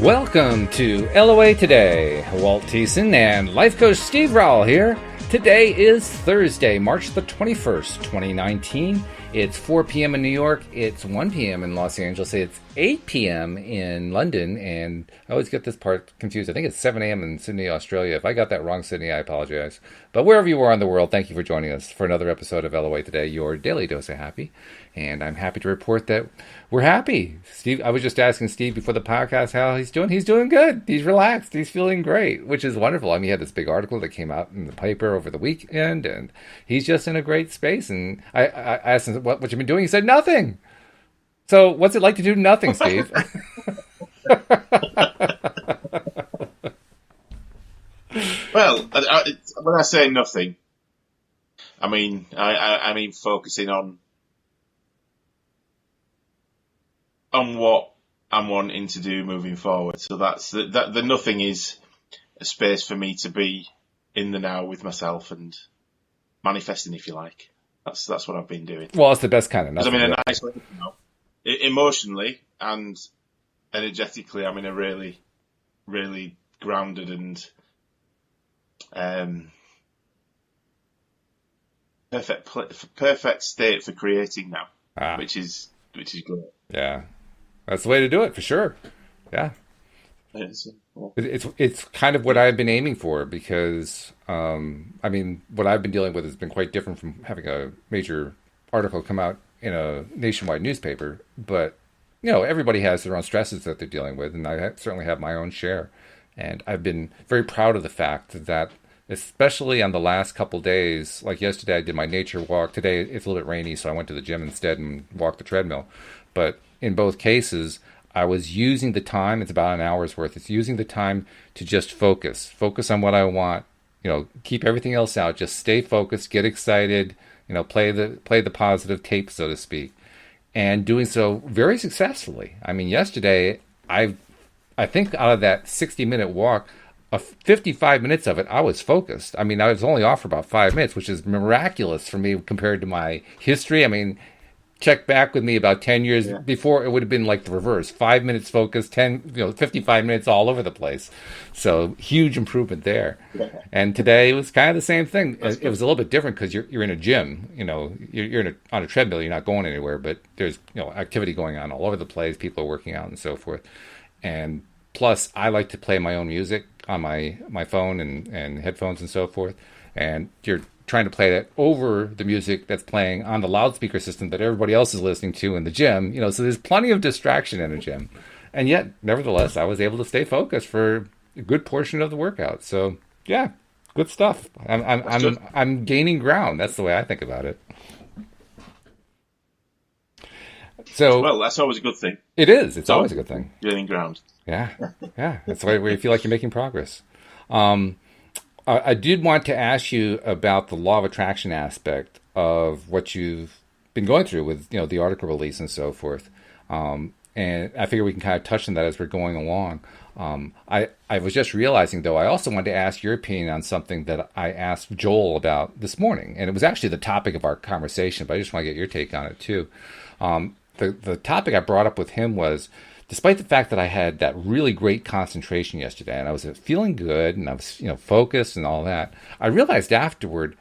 Welcome to LOA Today. Walt Thiessen and life coach Steve Rowell here. Today is Thursday, March the 21st, 2019. It's 4 p.m. in New York. It's 1 p.m. in Los Angeles. It's 8 p.m. in London. And I always get this part confused. I think it's 7 a.m. in Sydney, Australia. If I got that wrong, Sydney, I apologize. But wherever you are in the world, thank you for joining us for another episode of LOA Today, your daily dose of happy. And I'm happy to report that we're happy. Steve, I was just asking Steve before the podcast how he's doing. He's doing good. He's relaxed. He's feeling great, which is wonderful. I mean, he had this big article that came out in the paper over the weekend, and he's just in a great space. And I asked him, what you've been doing? He said, nothing. So what's it like to do nothing, Steve? Well, when I say nothing, I mean focusing on what I'm wanting to do moving forward. So that's the nothing is a space for me to be in the now with myself and manifesting, if you like. That's what I've been doing. Well, it's the best kind of nothing. I'm in a nice way now. Emotionally and energetically, I'm in a really, really grounded and perfect state for creating now, which is great. Yeah, that's the way to do it for sure. Yeah, it's kind of what I've been aiming for because I mean, what I've been dealing with has been quite different from having a major article come out in a nationwide newspaper. But you know, everybody has their own stresses that they're dealing with, and I certainly have my own share. And I've been very proud of the fact that, especially on the last couple days, like yesterday I did my nature walk. Today it's a little bit rainy, so I went to the gym instead and walked the treadmill. But in both cases, I was using the time, it's about an hour's worth, it's using the time to just focus on what I want, you know, keep everything else out, just stay focused, get excited, you know, play the positive tape, so to speak. And doing so very successfully. I mean, yesterday, I think out of that 60-minute walk, 55 minutes of it, I was focused. I mean, I was only off for about 5 minutes, which is miraculous for me compared to my history. I mean, check back with me about 10 years before, it would have been like the reverse. 5 minutes focused, 55 minutes all over the place. So huge improvement there. Yeah. And today it was kind of the same thing. It was a little bit different because you're in a gym. You know, you're on a treadmill. You're not going anywhere, but there's activity going on all over the place. People are working out and so forth. And plus, I like to play my own music on my phone and headphones and so forth. And you're trying to play that over the music that's playing on the loudspeaker system that everybody else is listening to in the gym. You know, so there's plenty of distraction in a gym. And yet, nevertheless, I was able to stay focused for a good portion of the workout. So, yeah, good stuff. I'm gaining ground. That's the way I think about it. So, well, that's always a good thing. It is. It's always a good thing. Gaining ground. Yeah. That's the way you feel like you're making progress. I did want to ask you about the law of attraction aspect of what you've been going through with, the article release and so forth. And I figure we can kind of touch on that as we're going along. I was just realizing, though, I also wanted to ask your opinion on something that I asked Joel about this morning. And it was actually the topic of our conversation, but I just want to get your take on it, too. The topic I brought up with him was, despite the fact that I had that really great concentration yesterday and I was feeling good and I was, focused and all that, I realized afterward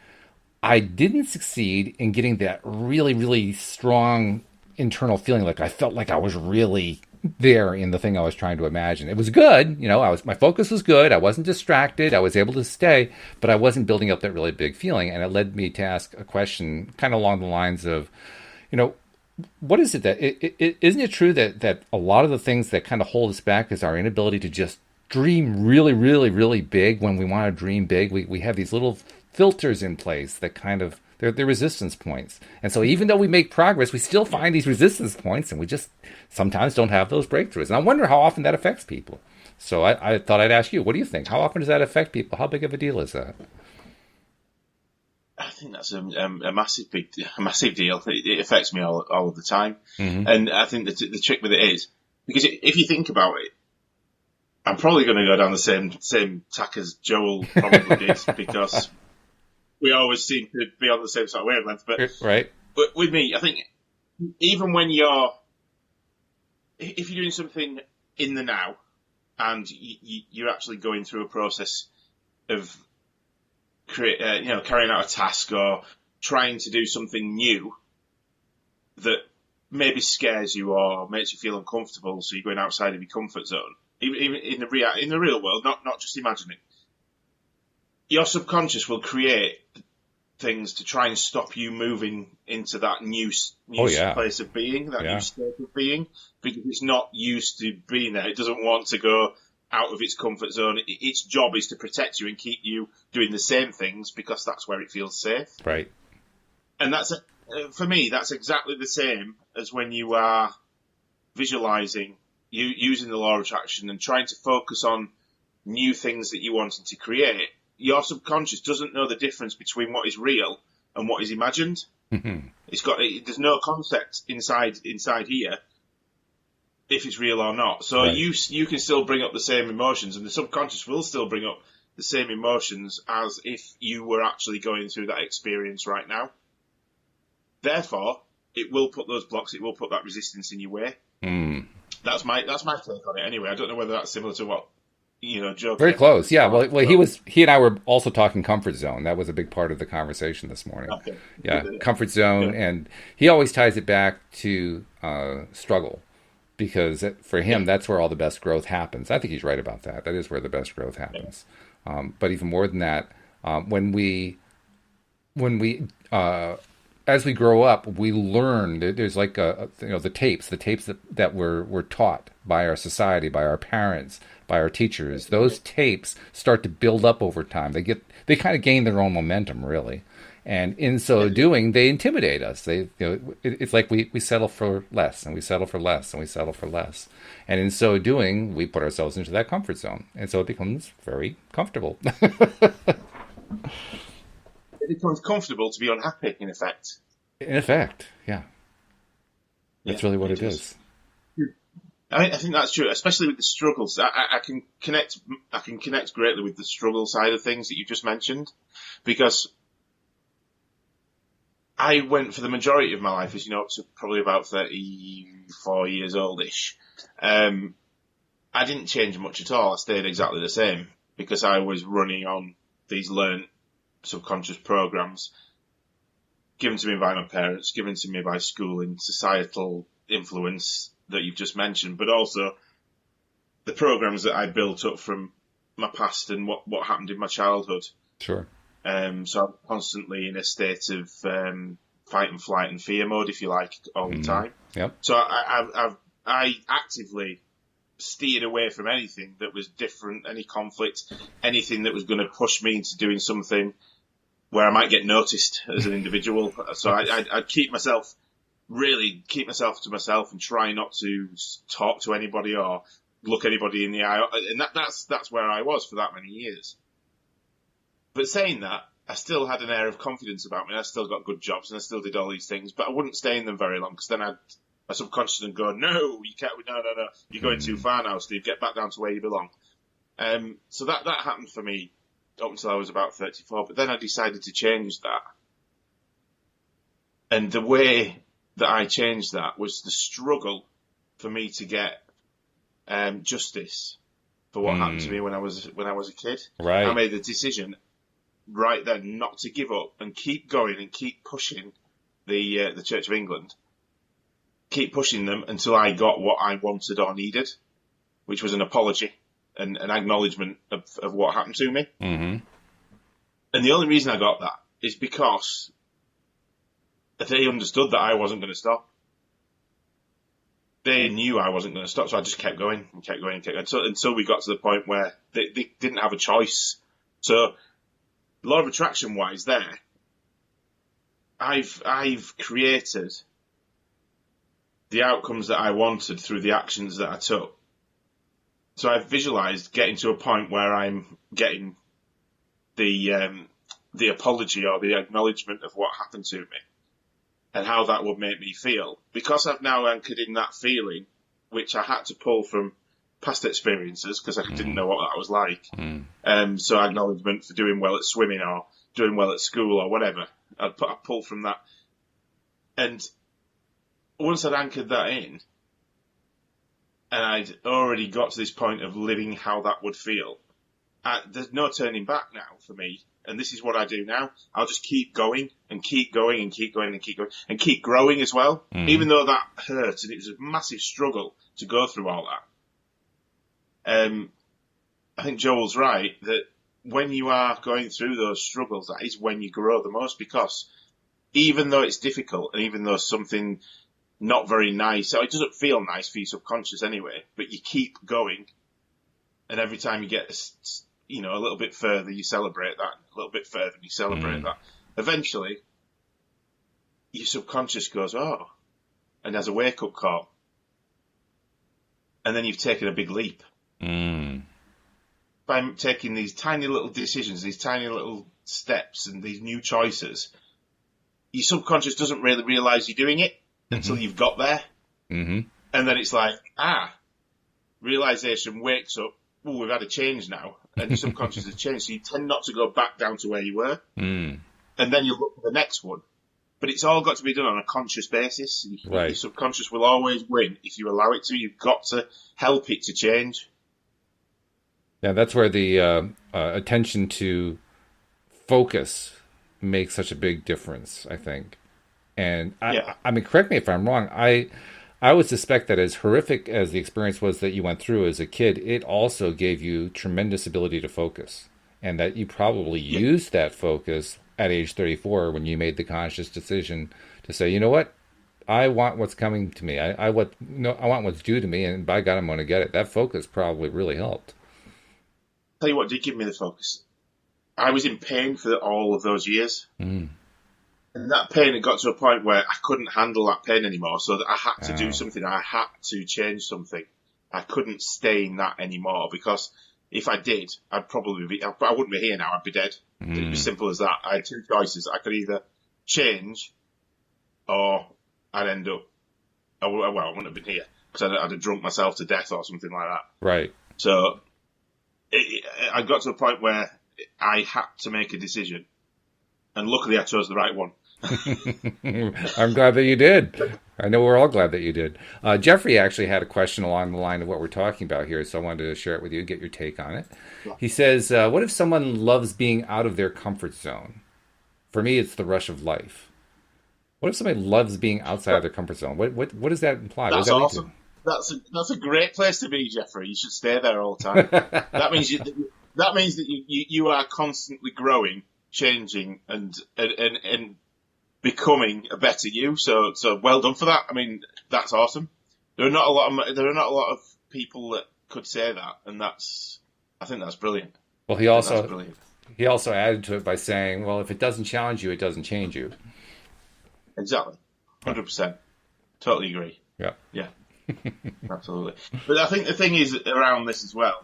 I didn't succeed in getting that really, really strong internal feeling. Like I felt like I was really there in the thing I was trying to imagine. It was good. My focus was good. I wasn't distracted. I was able to stay, but I wasn't building up that really big feeling. And it led me to ask a question kind of along the lines of, what is it that isn't it true that a lot of the things that kind of hold us back is our inability to just dream really, really, really big when we want to dream big? We have these little filters in place that kind of they're resistance points. And so even though we make progress, we still find these resistance points and we just sometimes don't have those breakthroughs. And I wonder how often that affects people. So I thought I'd ask you, what do you think? How often does that affect people? How big of a deal is that? I think that's a massive deal. It affects me all of the time. Mm-hmm. And I think the trick with it is, because if you think about it, I'm probably going to go down the same tack as Joel probably did, because we always seem to be on the same sort of wavelength. But right. But with me, I think even when if you're doing something in the now, and you're actually going through a process of carrying out a task or trying to do something new that maybe scares you or makes you feel uncomfortable, so you're going outside of your comfort zone. Even in the real world, not just imagining. Your subconscious will create things to try and stop you moving into that new place of being, that new state of being, because it's not used to being there. It doesn't want to go out of its comfort zone. Its job is to protect you and keep you doing the same things because that's where it feels safe. Right. And for me, that's exactly the same as when you are visualizing, using the law of attraction and trying to focus on new things that you wanted to create. Your subconscious doesn't know the difference between what is real and what is imagined. Mm-hmm. There's no concept inside here if it's real or not. So you can still bring up the same emotions, and the subconscious will still bring up the same emotions as if you were actually going through that experience right now. Therefore, it will put those blocks, it will put that resistance in your way. Mm. That's my take on it. Anyway, I don't know whether that's similar to what Joe. Very close, yeah. Well, he and I were also talking comfort zone. That was a big part of the conversation this morning. Okay. Yeah, comfort zone, and he always ties it back to struggle, because for him, that's where all the best growth happens. I think he's right about that. That is where the best growth happens. But even more than that, when we as we grow up, we learn. There's like the tapes that we're taught by our society, by our parents, by our teachers. Those tapes start to build up over time. They kind of gain their own momentum, really, and in so doing, they intimidate us. It's like we settle for less, and we settle for less, and we settle for less, and in so doing, we put ourselves into that comfort zone, and so it becomes very comfortable. It becomes comfortable to be unhappy, in effect. In effect, yeah. That's really what it is. I think that's true, especially with the struggles. I can connect greatly with the struggle side of things that you just mentioned, because I went for the majority of my life, as you know, up to probably about 34 years oldish. I didn't change much at all. I stayed exactly the same because I was running on these learned subconscious programs given to me by my parents, given to me by schooling, societal influence that you've just mentioned, but also the programs that I built up from my past and what happened in my childhood. Sure. So I'm constantly in a state of fight and flight and fear mode, if you like, all the time. Yep. So I actively steered away from anything that was different, any conflict, anything that was going to push me into doing something where I might get noticed as an individual. So I'd keep myself to myself and try not to talk to anybody or look anybody in the eye. And that's where I was for that many years. But saying that, I still had an air of confidence about me. I still got good jobs and I still did all these things, but I wouldn't stay in them very long because then my subconscious would go, no, you can't, no, you're going too far now, Steve, get back down to where you belong. So that happened for me up until I was about 34, but then I decided to change that. And the way that I changed that was the struggle for me to get justice for what happened to me when I was a kid. Right. I made the decision right then not to give up and keep going and keep pushing the Church of England, keep pushing them until I got what I wanted or needed, which was an apology and an acknowledgement of what happened to me. Mm-hmm. And the only reason I got that is because they understood that I wasn't going to stop. They knew I wasn't going to stop, so I just kept going and kept going and kept going until we got to the point where they didn't have a choice. So, law of attraction wise, there, I've created the outcomes that I wanted through the actions that I took. So I've visualized getting to a point where I'm getting the apology or the acknowledgement of what happened to me and how that would make me feel. Because I've now anchored in that feeling, which I had to pull from past experiences because I didn't know what that was like. So acknowledgement for doing well at swimming or doing well at school or whatever. I pull from that. And once I'd anchored that in, and I'd already got to this point of living how that would feel. There's no turning back now for me. And this is what I do now. I'll just keep going and keep going and keep going and keep going and keep growing as well. Mm-hmm. Even though that hurt and it was a massive struggle to go through all that. I think Joel's right that when you are going through those struggles, that is when you grow the most, because even though it's difficult and even though something not very nice, so it doesn't feel nice for your subconscious anyway, but you keep going. And every time you get a little bit further, you celebrate that. A little bit further, you celebrate that. Eventually, your subconscious goes, oh, and has a wake-up call. And then you've taken a big leap. By taking these tiny little decisions, these tiny little steps and these new choices, your subconscious doesn't really realise you're doing it until you've got there. And then it's like, realisation wakes up, oh, we've had a change now, and your subconscious has changed, so you tend not to go back down to where you were, and then you look for the next one. But it's all got to be done on a conscious basis. Your subconscious will always win if you allow it to. You've got to help it to change. Yeah, that's where the attention to focus makes such a big difference, I think. And I mean, correct me if I'm wrong. I would suspect that as horrific as the experience was that you went through as a kid, it also gave you tremendous ability to focus, and that you probably used that focus at age 34 when you made the conscious decision to say, you know what, I want what's coming to me. I want what's due to me, and by God, I'm going to get it. That focus probably really helped. Tell you what did give me the focus. I was in pain for all of those years. And that pain had got to a point where I couldn't handle that pain anymore, so that I had to do something. I had to change something. I couldn't stay in that anymore, because if I did, I wouldn't be here now. I'd be dead. It was simple as that. I had two choices. I could either change or I'd end up, I wouldn't have been here because I'd have drunk myself to death or something like that. Right. So I got to a point where I had to make a decision. And luckily I chose the right one. I'm glad that you did. I know we're all glad that you did. Jeffrey actually had a question along the line of what we're talking about here, so I wanted to share it with you, get your take on it. Yeah. He says, what if someone loves being out of their comfort zone? For me, it's the rush of life. What if somebody loves being outside of their comfort zone? What does that imply? That's awesome. That's a great place to be, Jeffrey. You should stay there all the time. That means that you are constantly growing, changing, and becoming a better you. So well done for that. I mean, that's awesome. There are not a lot of people that could say that, and I think that's brilliant. Well, he also added to it by saying, well, if it doesn't challenge you, it doesn't change you. Exactly. 100%. Totally agree. Yeah. Absolutely. But I think the thing is around this as well,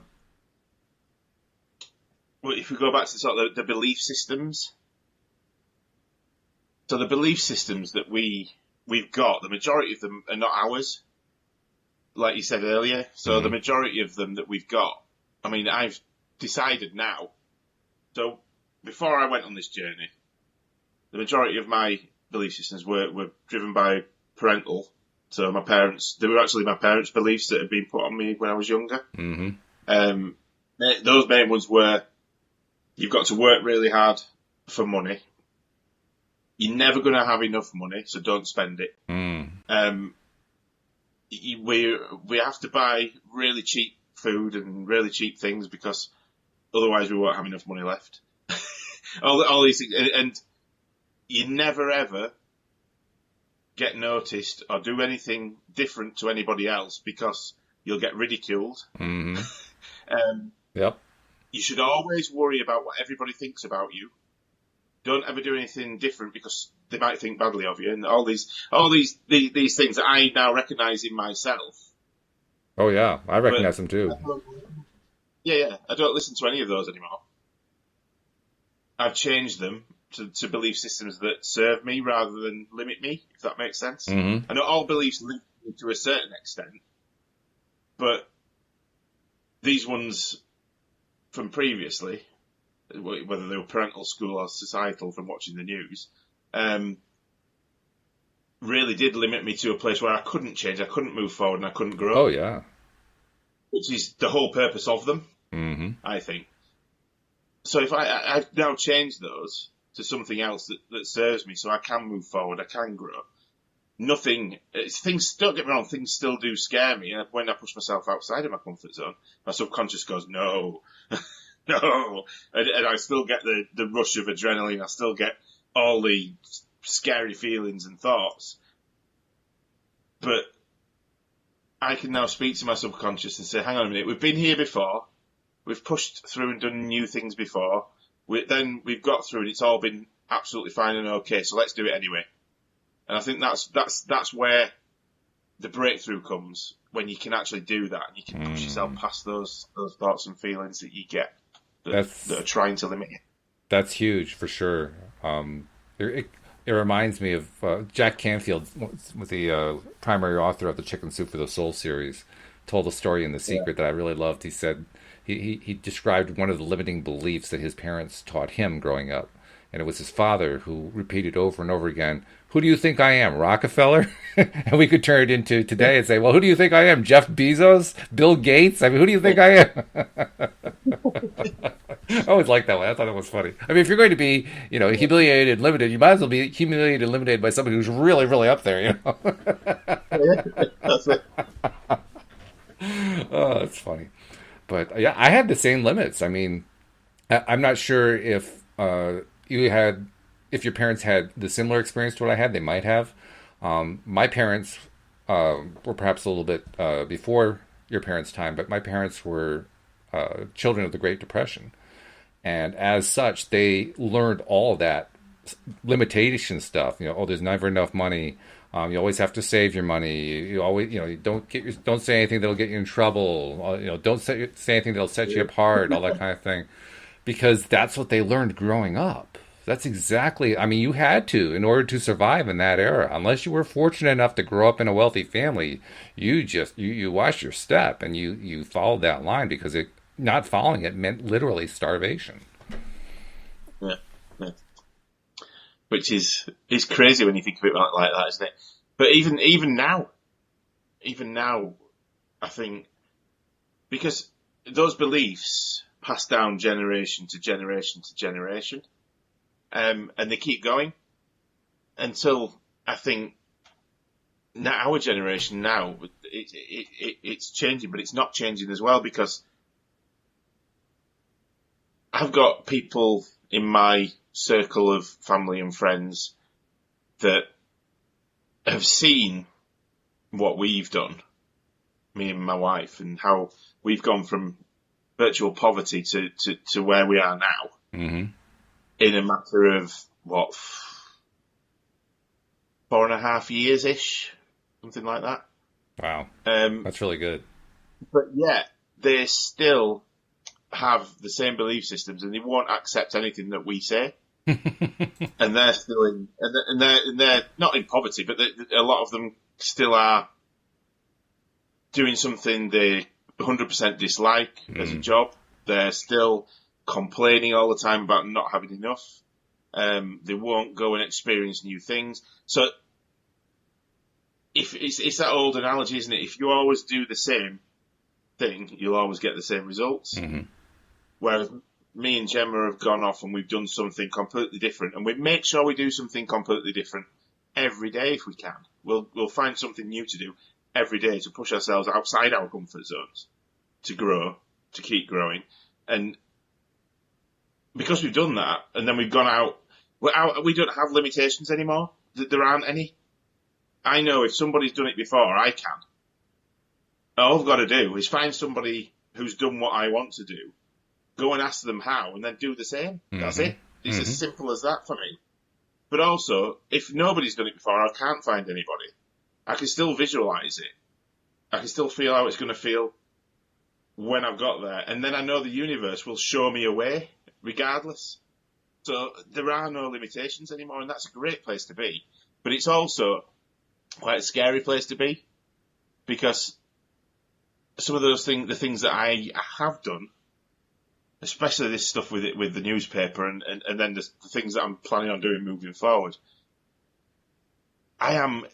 if we go back to sort of the belief systems, so the belief systems that we've got, the majority of them are not ours, like you said earlier. So the majority of them that we've got, I mean, I've decided now. So before I went on this journey, the majority of my belief systems were driven by parental. So my parents, they were actually my parents' beliefs that had been put on me when I was younger. Those main ones were, you've got to work really hard for money. You're never going to have enough money, so don't spend it. We have to buy really cheap food and really cheap things because otherwise we won't have enough money left. all these things, and you never ever get noticed or do anything different to anybody else because you'll get ridiculed. Yep. You should always worry about what everybody thinks about you. Don't ever do anything different because they might think badly of you. And all these things that I now recognise in myself. Oh yeah, I recognise them too. Yeah. I don't listen to any of those anymore. I've changed them to belief systems that serve me rather than limit me, if that makes sense. I know all beliefs limit me to a certain extent, but these ones from previously, whether they were parental, school, or societal from watching the news, really did limit me to a place where I couldn't change, I couldn't move forward, and I couldn't grow. Oh, yeah. which is the whole purpose of them, I think. So if I've now changed those to something else that serves me, so I can move forward, I can grow. Things, don't get me wrong, things still do scare me. And when I push myself outside of my comfort zone, my subconscious goes, no, no. And I still get the rush of adrenaline. I still get all the scary feelings and thoughts. But I can now speak to my subconscious and say, hang on a minute, we've been here before. We've pushed through and done new things before. Then we've got through and it's all been absolutely fine and okay, so let's do it anyway. And I think that's where the breakthrough comes, when you can actually do that and you can push yourself past those thoughts and feelings that you get that are trying to limit you. That's huge for sure. It reminds me of Jack Canfield, with the primary author of the Chicken Soup for the Soul series, told a story in The Secret that I really loved. He said he described one of the limiting beliefs that his parents taught him growing up. And it was his father who repeated over and over again, who do you think I am, Rockefeller? And we could turn it into today and say, well, who do you think I am, Jeff Bezos? Bill Gates? I mean, who do you think I am? I always liked that one. I thought it was funny. I mean, if you're going to be, humiliated and limited, you might as well be humiliated and limited by somebody who's really, really up there, That's it. Oh, that's funny. But yeah, I had the same limits. I mean, I'm not sure if if your parents had the similar experience to what I had. They might have. My parents were perhaps a little bit before your parents' time, but my parents were children of the Great Depression, and as such, they learned all that limitation stuff. There's never enough money. You always have to save your money. You always, you don't say anything that'll get you in trouble. Don't say anything that'll set you apart. All that kind of thing. Because that's what they learned growing up. That's exactly, I mean, you had to, in order to survive in that era. Unless you were fortunate enough to grow up in a wealthy family, you watched your step and you followed that line, because not following it meant literally starvation. Yeah. Which is crazy when you think of it like that, isn't it? But even now, I think, because those beliefs pass down generation to generation to generation, and they keep going until, I think, our generation now, it's changing, but it's not changing as well, because I've got people in my circle of family and friends that have seen what we've done, me and my wife, and how we've gone from virtual poverty to where we are now, in a matter of 4.5 years ish, something like that. Wow, that's really good. But yet they still have the same belief systems, and they won't accept anything that we say. And they're still and they're not in poverty, but a lot of them still are doing something they 100% dislike as a job. They're still complaining all the time about not having enough. They won't go and experience new things. So if it's that old analogy, isn't it? If you always do the same thing, you'll always get the same results. Whereas me and Gemma have gone off and we've done something completely different, and we make sure we do something completely different every day if we can. We'll find something new to do every day to push ourselves outside our comfort zones, to grow, to keep growing. And because we've done that, and then we've gone out, we don't have limitations anymore. There aren't any. I know if somebody's done it before, I can. All I've got to do is find somebody who's done what I want to do, go and ask them how, and then do the same. That's it. It's as simple as that for me. But also, if nobody's done it before, I can't find anybody. I can still visualize it. I can still feel how it's going to feel when I've got there. And then I know the universe will show me a way, regardless. So there are no limitations anymore, and that's a great place to be. But it's also quite a scary place to be, because some of those things, the things that I have done, especially this stuff with the newspaper and then the things that I'm planning on doing moving forward, I'm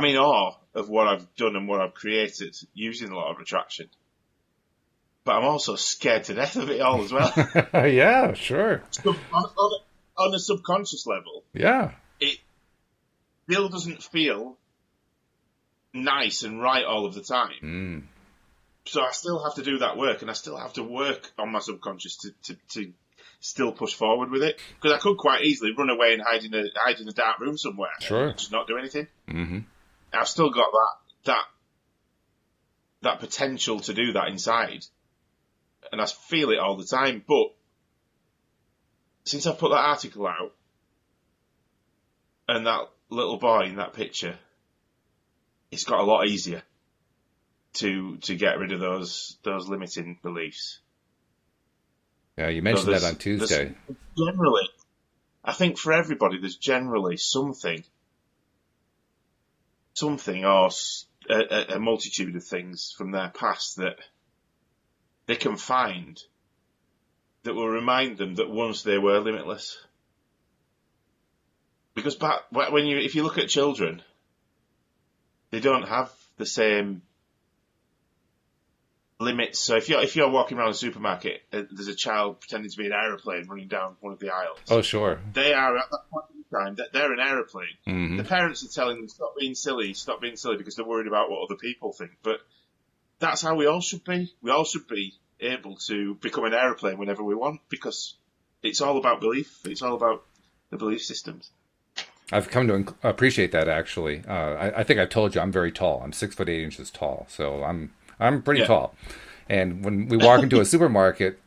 in awe of what I've done and what I've created using the law of attraction. but I'm also scared to death of it all as well. Yeah, sure. On a subconscious level, Yeah. it still doesn't feel nice and right all of the time. Mm. So I still have to do that work, and I still have to work on my subconscious to still push forward with it. Because I could quite easily run away and hide in a dark room somewhere, Sure, and just not do anything. Mm-hmm. I've still got that potential to do that inside, and I feel it all the time. But since I've put that article out, and that little boy in that picture, it's got a lot easier to get rid of those limiting beliefs. Yeah, you mentioned that on Tuesday. Generally, I think for everybody, there's generally something or a multitude of things from their past that they can find that will remind them that once they were limitless. Because if you look at children, they don't have the same limits. So if you're walking around a supermarket, there's a child pretending to be an aeroplane running down one of the aisles. Oh, sure. They are at that point in time that they're an aeroplane. Mm-hmm. The parents are telling them stop being silly because they're worried about what other people think. But that's how we all should be. We all should be able to become an aeroplane whenever we want, because it's all about belief. It's all about the belief systems. I've come to appreciate that, actually. I think I've told you I'm very tall. I'm 6'8" tall, so I'm pretty tall. And when we walk into a supermarket,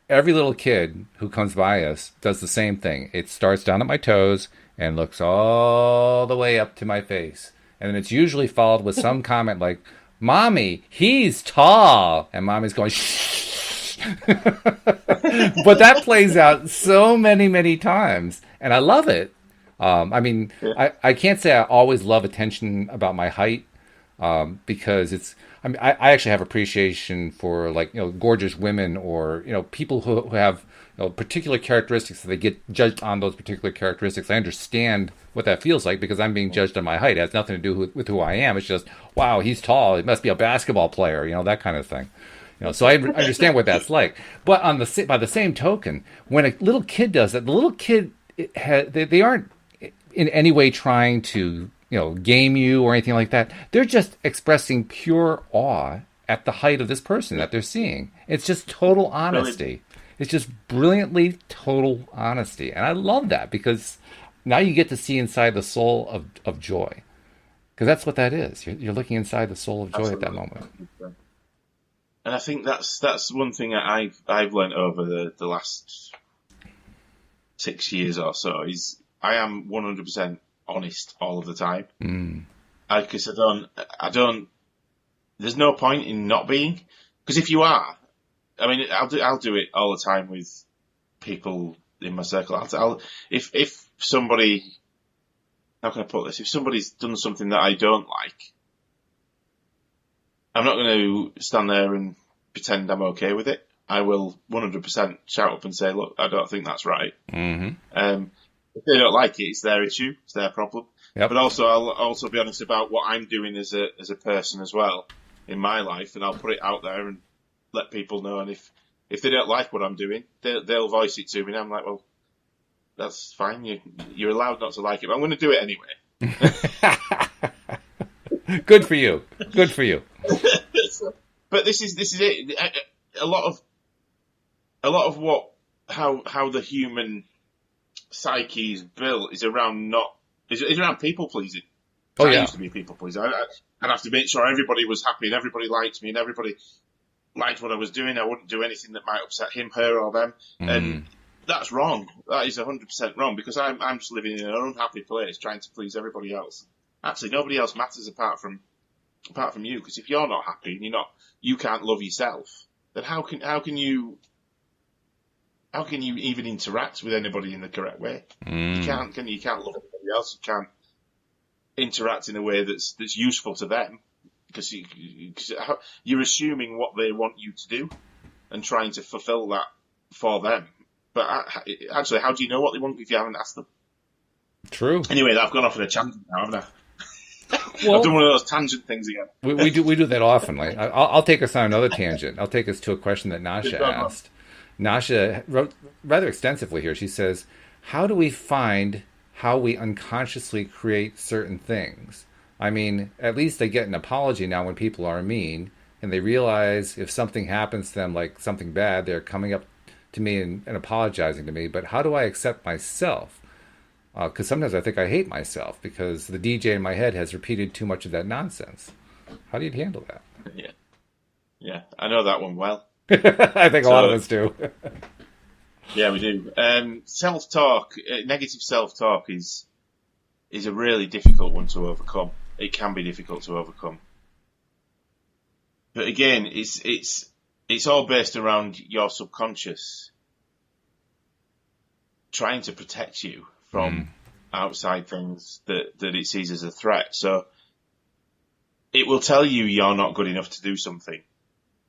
every little kid who comes by us does the same thing. It starts down at my toes and looks all the way up to my face. And then it's usually followed with some comment like, "Mommy, he's tall." And Mommy's going, "Shh." But that plays out so many, many times. And I love it. I can't say I always love attention about my height, because I actually have appreciation for, like, gorgeous women, or, people who have, particular characteristics, so they get judged on those particular characteristics. I understand what that feels like, because I'm being judged on my height. It has nothing to do with who I am. It's just, wow, he's tall. He must be a basketball player, that kind of thing. So I understand what that's like. But by the same token, when a little kid does that, the little kid, they aren't in any way trying to, game you or anything like that. They're just expressing pure awe at the height of this person that they're seeing. It's just total honesty. It's just brilliantly total honesty. And I love that, because now you get to see inside the soul of joy. Because that's what that is. You're looking inside the soul of joy. Absolutely. At that moment. And I think that's one thing that I've learned over the last 6 years or so, is I am 100% honest all of the time. Because I don't. There's no point in not being. Because if you are, I'll do it all the time with people in my circle. If somebody, how can I put this? If somebody's done something that I don't like, I'm not going to stand there and pretend I'm okay with it. I will 100% shout up and say, "Look, I don't think that's right." Mm-hmm. If they don't like it, it's their issue, it's their problem. Yep. But also, I'll also be honest about what I'm doing as a person as well in my life, and I'll put it out there and let people know. And if they don't like what I'm doing, they'll voice it to me, and I'm like, "Well, that's fine. You're allowed not to like it, but I'm going to do it anyway." Good for you. Good for you. But this is it. A lot of how the human psyche is built is around people pleasing. Oh, yeah. I used to be a people pleaser. I'd have to make sure everybody was happy and everybody liked me and everybody liked what I was doing. I wouldn't do anything that might upset him, her, or them. And that's wrong. That is 100% wrong, because I'm just living in an unhappy place trying to please everybody else. Actually, nobody else matters apart from you. Because if you're not happy and you can't love yourself, then how can you even interact with anybody in the correct way? You can't love anybody else. You can't interact in a way that's useful to them, because you're assuming what they want you to do and trying to fulfill that for them. But actually, how do you know what they want if you haven't asked them? True. Anyway, I've gone off on a tangent now, haven't I? I've done one of those tangent things again. we do that often. Like I'll take us on another tangent. I'll take us to a question that Nasha asked. Nasha wrote rather extensively here. She says, "How do we find how we unconsciously create certain things? I mean, at least they get an apology now when people are mean, and they realize if something happens to them, like something bad, they're coming up to me and apologizing to me. But how do I accept myself? Because sometimes I think I hate myself because the DJ in my head has repeated too much of that nonsense. How do you handle that?" Yeah, I know that one well. I think a lot of us do. Yeah, we do. Self-talk, negative self-talk is a really difficult one to overcome. It can be difficult to overcome. But again, it's all based around your subconscious trying to protect you from outside things that it sees as a threat. So it will tell you you're not good enough to do something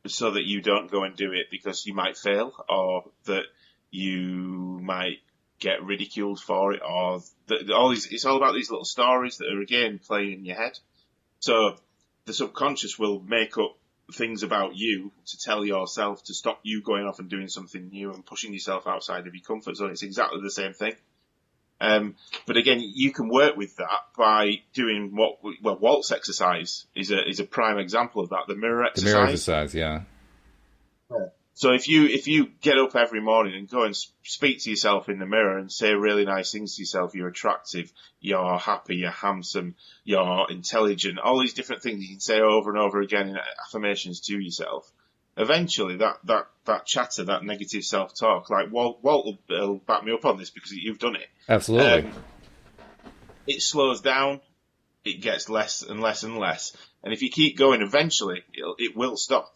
so that you don't go and do it because you might fail or that you might get ridiculed for it or it's all about these little stories that are again playing in your head. So the subconscious will make up things about you to tell yourself to stop you going off and doing something new and pushing yourself outside of your comfort zone. It's exactly the same thing. But again, you can work with that by doing Walt's exercise is a prime example of that. The mirror exercise. The mirror exercise, yeah. So if you get up every morning and go and speak to yourself in the mirror and say really nice things to yourself, you're attractive, you're happy, you're handsome, you're intelligent, all these different things you can say over and over again in affirmations to yourself. Eventually, that chatter, that negative self-talk, like Walt will back me up on this because you've done it. Absolutely. It slows down. It gets less and less and less. And if you keep going, eventually it will stop.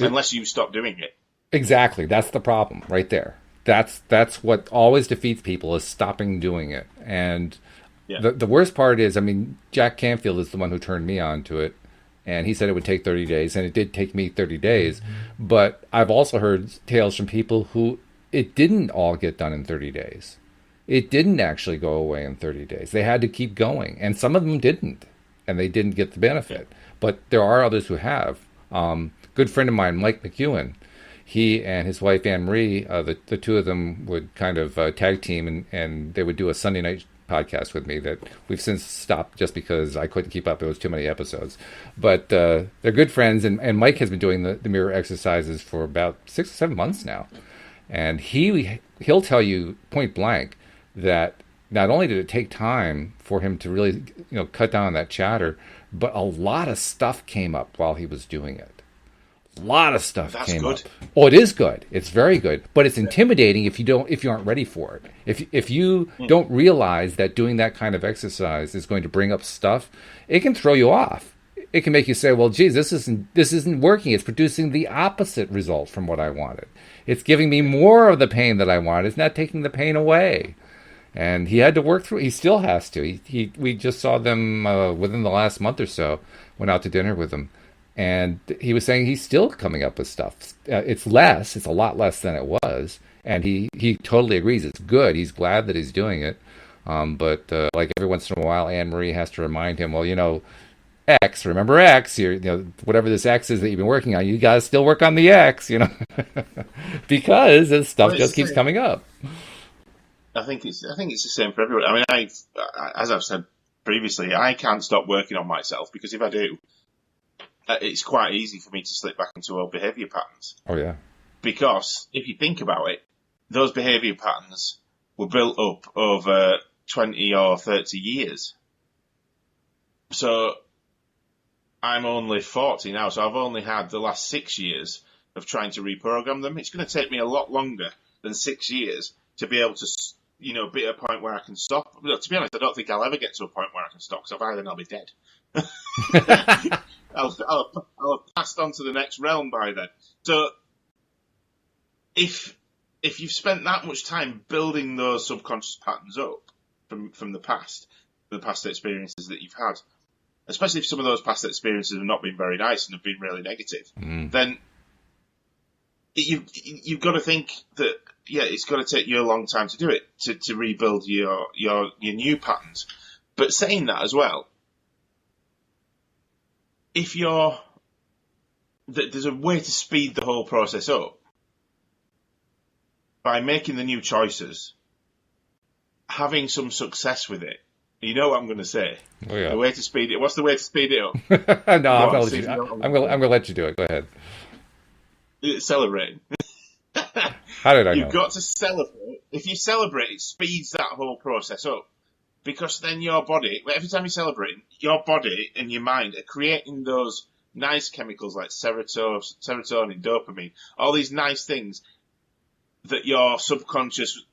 Unless you stop doing it. Exactly. That's the problem right there. That's what always defeats people is stopping doing it. And the worst part is, I mean, Jack Canfield is the one who turned me on to it. And he said it would take 30 days, and it did take me 30 days. Mm-hmm. But I've also heard tales from people who it didn't all get done in 30 days. It didn't actually go away in 30 days. They had to keep going. And some of them didn't, and they didn't get the benefit. But there are others who have. Good friend of mine, Mike McEwen, he and his wife Anne Marie, the two of them would kind of tag team, and they would do a Sunday night podcast with me that we've since stopped just because I couldn't keep up. It was too many episodes. But they're good friends, and Mike has been doing the mirror exercises for about 6 or 7 months now. And he'll tell you point blank that not only did it take time for him to really cut down on that chatter, but a lot of stuff came up while he was doing it. A lot of stuff came up. Oh, it is good. It's very good, but it's intimidating if you aren't ready for it. If you don't realize that doing that kind of exercise is going to bring up stuff, it can throw you off. It can make you say, "Well, geez, this isn't working. It's producing the opposite result from what I wanted. It's giving me more of the pain that I wanted. It's not taking the pain away." And he had to work through. He still has to. We just saw them within the last month or so. Went out to dinner with him. And he was saying he's still coming up with stuff. It's a lot less than it was. And he totally agrees. It's good. He's glad that he's doing it. But like every once in a while, Anne Marie has to remind him, well, X, remember X, whatever this X is that you've been working on, you got to still work on the X, because this stuff just keeps coming up. I think it's the same for everyone. I mean, as I've said previously, I can't stop working on myself because if I do, it's quite easy for me to slip back into old behaviour patterns. Oh, yeah. Because if you think about it, those behaviour patterns were built up over 20 or 30 years. So I'm only 40 now, so I've only had the last 6 years of trying to reprogram them. It's going to take me a lot longer than 6 years to be able to, be at a point where I can stop. But to be honest, I don't think I'll ever get to a point where I can stop, because I'll be dead. I'll have passed on to the next realm by then. So if you've spent that much time building those subconscious patterns up from the past experiences that you've had, especially if some of those past experiences have not been very nice and have been really negative, then you've got to think that, it's got to take you a long time to do it, to rebuild your new patterns. But saying that as well, if there's a way to speed the whole process up by making the new choices, having some success with it. You know what I'm going to say? Oh yeah. The way to speed it. What's the way to speed it up? No, I'm gonna let you do it. Go ahead. Celebrating. How did I know? You've got to celebrate. If you celebrate, it speeds that whole process up. Because then your body, every time you celebrate, your body and your mind are creating those nice chemicals like serotonin, dopamine, all these nice things that your subconscious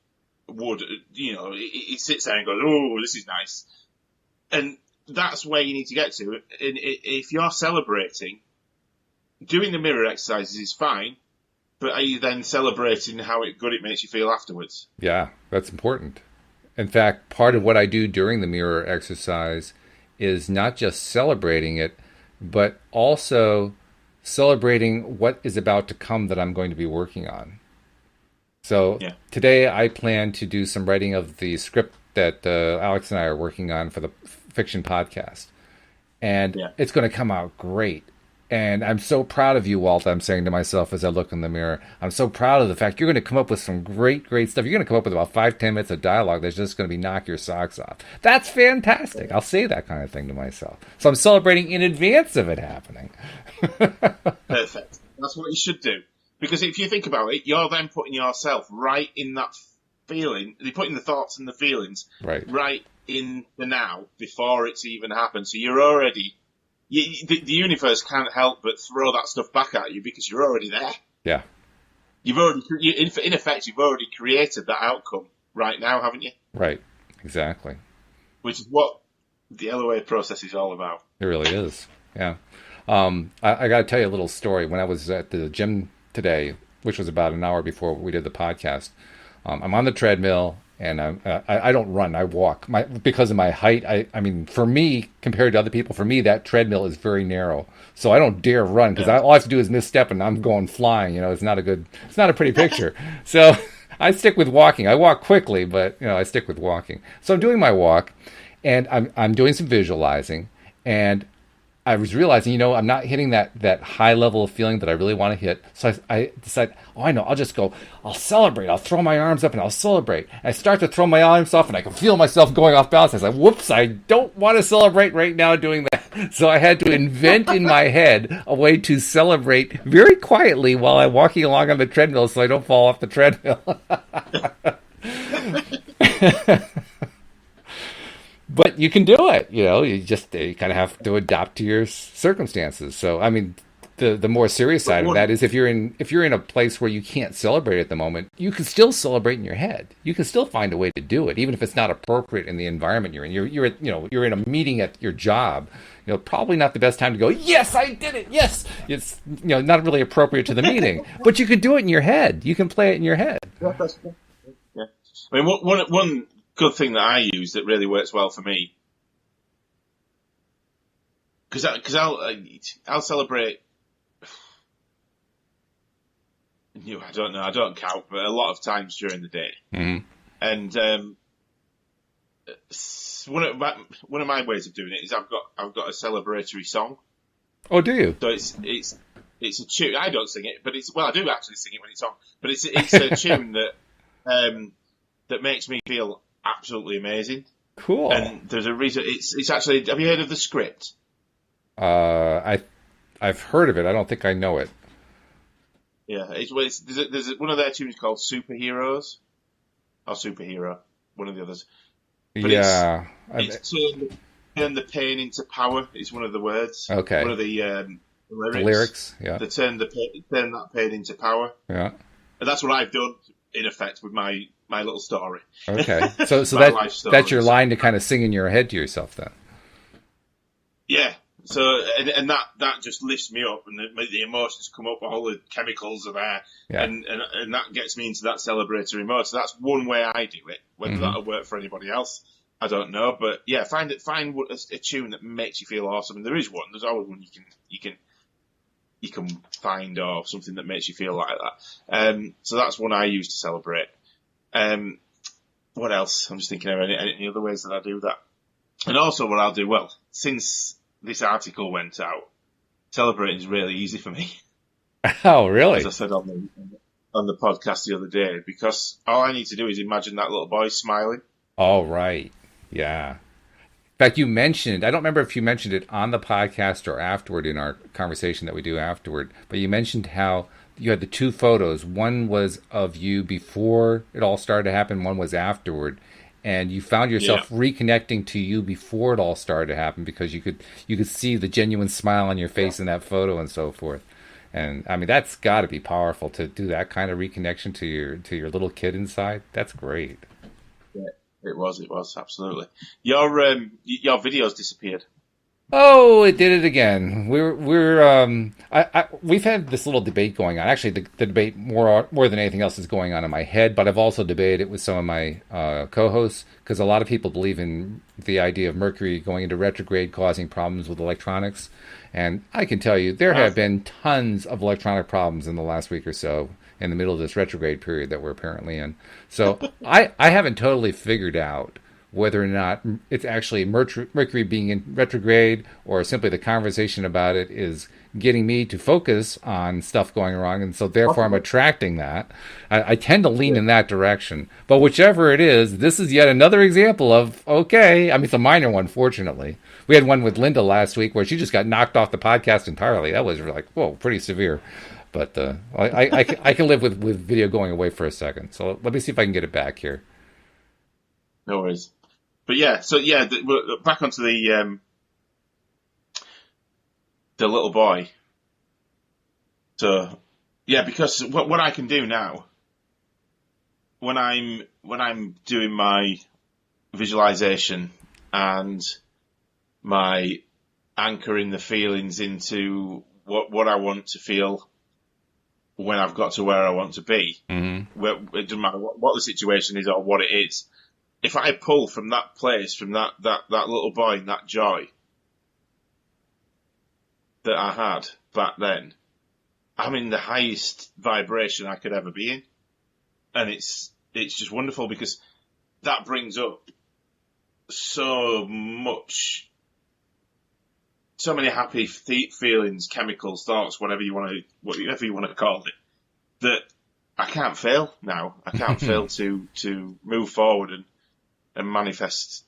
would, it sits there and goes, oh, this is nice. And that's where you need to get to. And if you're celebrating, doing the mirror exercises is fine, but are you then celebrating how good it makes you feel afterwards? Yeah, that's important. In fact, part of what I do during the mirror exercise is not just celebrating it, but also celebrating what is about to come that I'm going to be working on. So Today I plan to do some writing of the script that Alex and I are working on for the fiction podcast. And it's going to come out great. And I'm so proud of you, Walt, I'm saying to myself as I look in the mirror. I'm so proud of the fact you're going to come up with some great stuff. You're going to come up with about 5-10 minutes of dialogue that's just going to be knock your socks off. That's fantastic. I'll say that kind of thing to myself. So I'm celebrating in advance of it happening. Perfect. That's what you should do. Because if you think about it, you're then putting yourself right in that feeling. You're putting the thoughts and the feelings right in the now before it's even happened. So you're already... the universe can't help but throw that stuff back at you because you're already there. Yeah. In effect, you've already created that outcome right now, haven't you? Right. Exactly. Which is what the LOA process is all about. It really is. Yeah. I got to tell you a little story. When I was at the gym today, which was about an hour before we did the podcast, I'm on the treadmill. And I don't run, I walk. Because of my height, I mean, for me, compared to other people, for me, that treadmill is very narrow. So I don't dare run because all I have to do is misstep and I'm going flying. It's not a pretty picture. So I stick with walking. I walk quickly, but, I stick with walking. So I'm doing my walk and I'm doing some visualizing. And I was realizing, I'm not hitting that high level of feeling that I really want to hit. So I decided, I know, I'll celebrate. I'll throw my arms up and I'll celebrate. And I start to throw my arms off and I can feel myself going off balance. I was like, whoops, I don't want to celebrate right now doing that. So I had to invent in my head a way to celebrate very quietly while I'm walking along on the treadmill so I don't fall off the treadmill. But you can do it, you kind of have to adapt to your circumstances. So, I mean, the more serious side of that is if you're in a place where you can't celebrate at the moment, you can still celebrate in your head. You can still find a way to do it, even if it's not appropriate in the environment you're in. You're in a meeting at your job. Probably not the best time to go, yes, I did it. Yes, it's not really appropriate to the meeting, but you could do it in your head. You can play it in your head. Yeah. I mean, one good thing that I use that really works well for me, because I'll celebrate. I don't know, I don't count, but a lot of times during the day. Mm-hmm. And one of my ways of doing it is I've got a celebratory song. Oh, do you? So it's a tune. I don't sing it, but I do actually sing it when it's on. But it's a tune that makes me feel absolutely amazing. Cool. And there's a reason. It's actually. Have you heard of The Script? I've heard of it. I don't think I know it. Yeah, there's one of their tunes called Superheroes, or Superhero, one of the others. But it's turn the pain into power. Is one of the words. Okay. One of the lyrics. The lyrics. Yeah. They turn that pain into power. Yeah. And that's what I've done in effect with my little story. Okay. So that's your line to kind of sing in your head to yourself then. Yeah. So and that just lifts me up, and the emotions come up, all the chemicals are there, and that gets me into that celebratory mode. So that's one way I do it. Whether that'll work for anybody else, I don't know. But yeah, find a tune that makes you feel awesome. And there is one. There's always one you can find, or something that makes you feel like that. So that's one I use to celebrate. What else? I'm just thinking of any other ways that I do that. And also what I'll do, since this article went out, celebrating is really easy for me. Oh, As really? I said on the podcast the other day, because all I need to do is imagine that little boy smiling. All right. Yeah. In fact, you mentioned, I don't remember if you mentioned it on the podcast or afterward in our conversation that we do afterward, but you mentioned how you had the two photos. One was of you before it all started to happen, one was afterward. And you found Yeah, yourself reconnecting to you before it all started to happen because you could see the genuine smile on your face in that photo and so forth. And I mean that's got to be powerful to do that kind of reconnection to your little kid inside. That's great. yeah, it was absolutely. Your videos disappeared. Oh, it did it again. We've had this little debate going on. Actually, the debate more than anything else is going on in my head, but I've also debated it with some of my co-hosts because a lot of people believe in the idea of Mercury going into retrograde causing problems with electronics, and I can tell you there Uh, have been tons of electronic problems in the last week or so in the middle of this retrograde period that we're apparently in. So I haven't totally figured out whether or not it's actually Mercury being in retrograde or simply the conversation about it is getting me to focus on stuff going wrong. And so therefore I'm Possibly. attracting that. I tend to lean Yeah. in that direction. But whichever it is, this is yet another example of, okay, I mean, it's a minor one, fortunately. We had one with Linda last week where she just got knocked off the podcast entirely. That was like, whoa, pretty severe. But I can live with video going away for a second. So let me see if I can get it back here. No worries. But yeah, so yeah, we're back onto the little boy. So yeah, because what I can do now when I'm doing my visualization and my anchoring the feelings into what I want to feel when I've got to where I want to be. Mm-hmm. It doesn't matter what the situation is or what it is. If I pull from that place, from that little boy and that joy that I had back then, I'm in the highest vibration I could ever be in. And it's just wonderful because that brings up so many happy feelings, chemicals, thoughts, whatever you want to call it, that I can't fail now. I can't fail to move forward and manifest,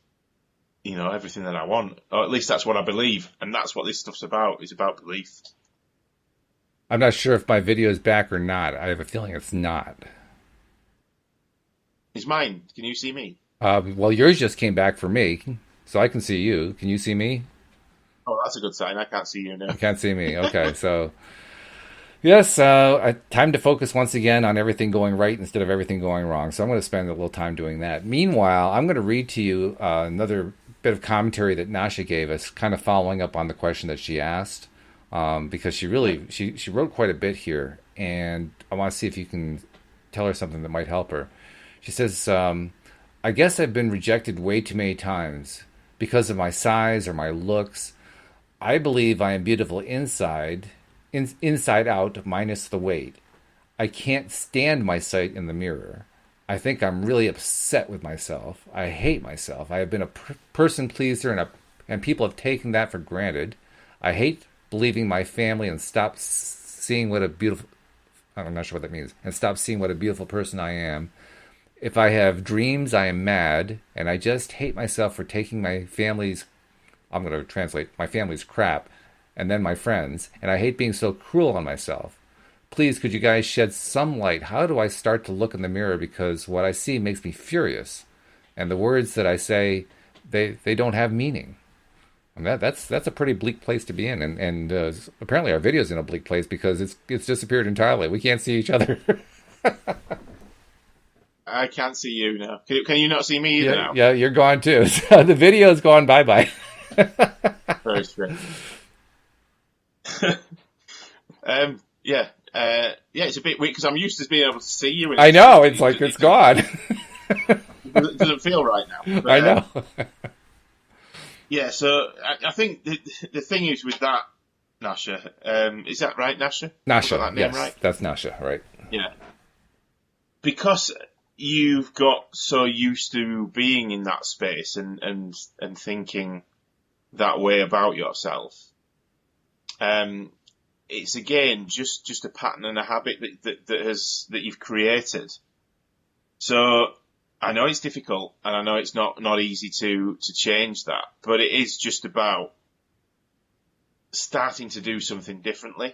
everything that I want. Or at least that's what I believe. And that's what this stuff's about. It's about belief. I'm not sure if my video is back or not. I have a feeling it's not. It's mine. Can you see me? Well, yours just came back for me, so I can see you. Can you see me? Oh, that's a good sign. I can't see you now. You can't see me. Okay, so yes, time to focus once again on everything going right instead of everything going wrong. So I'm going to spend a little time doing that. Meanwhile, I'm going to read to you another bit of commentary that Nasha gave us, kind of following up on the question that she asked, because she wrote quite a bit here, and I want to see if you can tell her something that might help her. She says, I guess I've been rejected way too many times because of my size or my looks. I believe I am beautiful inside out, minus the weight. I can't stand my sight in the mirror. I think I'm really upset with myself. I hate myself. I have been a person pleaser, and people have taken that for granted. I hate believing my family and stop seeing what a beautiful. I'm not sure what that means. And stop seeing what a beautiful person I am. If I have dreams, I am mad, and I just hate myself for taking my family's. I'm going to translate my family's crap, and then my friends, and I hate being so cruel on myself. Please, could you guys shed some light? How do I start to look in the mirror? Because what I see makes me furious, and the words that I say, they don't have meaning. And that's a pretty bleak place to be in, and apparently our video's in a bleak place because it's disappeared entirely. We can't see each other. I can't see you now. Can you not see me either now? Yeah, you're gone too. So the video's gone bye-bye. Very strange. Yeah. It's a bit weird because I'm used to being able to see you. And I know, it's like it's gone. It doesn't feel right now. But, I know. Yeah, so I think the thing is with that, Nasha, is that right, Nasha? Nasha, That name yes, right? that's Nasha, right? Yeah. Because you've got so used to being in that space and thinking that way about yourself, it's again just a pattern and a habit that you've created. So I know it's difficult, and I know it's not easy to change that, but it is just about starting to do something differently.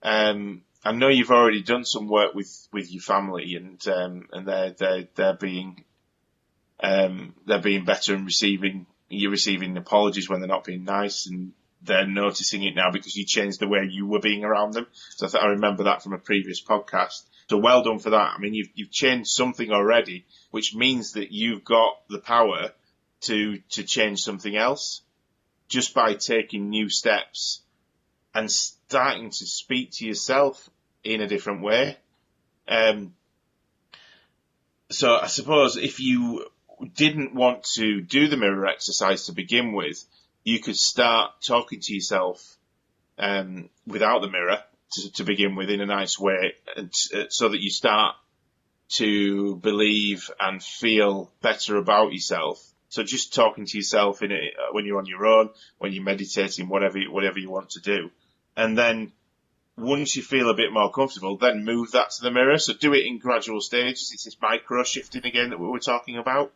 I know you've already done some work with your family, and they're being better and you're receiving apologies when they're not being nice, and they're noticing it now because you changed the way you were being around them. So I remember that from a previous podcast. So well done for that. I mean, you've changed something already, which means that you've got the power to change something else just by taking new steps and starting to speak to yourself in a different way. So I suppose if you didn't want to do the mirror exercise to begin with, you could start talking to yourself without the mirror to begin with in a nice way, and so that you start to believe and feel better about yourself. So just talking to yourself when you're on your own, when you're meditating, whatever you want to do. And then once you feel a bit more comfortable, then move that to the mirror. So do it in gradual stages. It's this micro shifting again that we were talking about.